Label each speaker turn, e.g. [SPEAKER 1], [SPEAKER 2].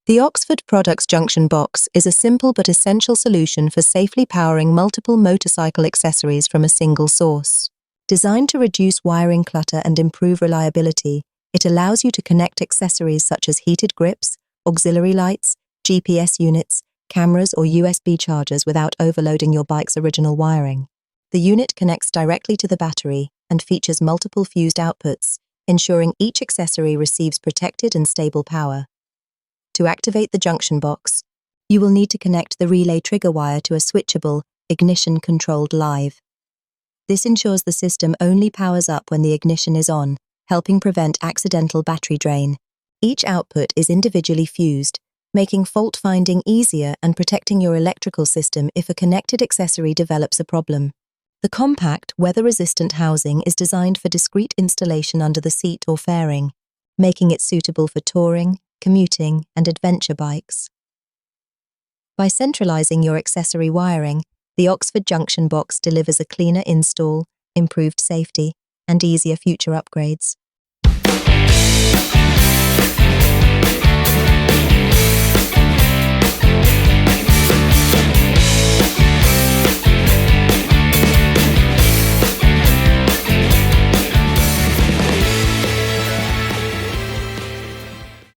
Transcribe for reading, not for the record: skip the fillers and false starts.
[SPEAKER 1] The Oxford Products Junction Box is a simple but essential solution for safely powering multiple motorcycle accessories from a single source. Designed to reduce wiring clutter and improve reliability, it allows you to connect accessories such as heated grips, auxiliary lights, GPS units, cameras or USB chargers without overloading your bike's original wiring. The unit connects directly to the battery and features multiple fused outputs, ensuring each accessory receives protected and stable power. To activate the junction box, you will need to connect the relay trigger wire to a switchable, ignition-controlled live. This ensures the system only powers up when the ignition is on, helping prevent accidental battery drain. Each output is individually fused, making fault-finding easier and protecting your electrical system if a connected accessory develops a problem. The compact, weather-resistant housing is designed for discreet installation under the seat or fairing, making it suitable for touring, commuting, and adventure bikes. By centralizing your accessory wiring, the Oxford Junction Box delivers a cleaner install, improved safety, and easier future upgrades.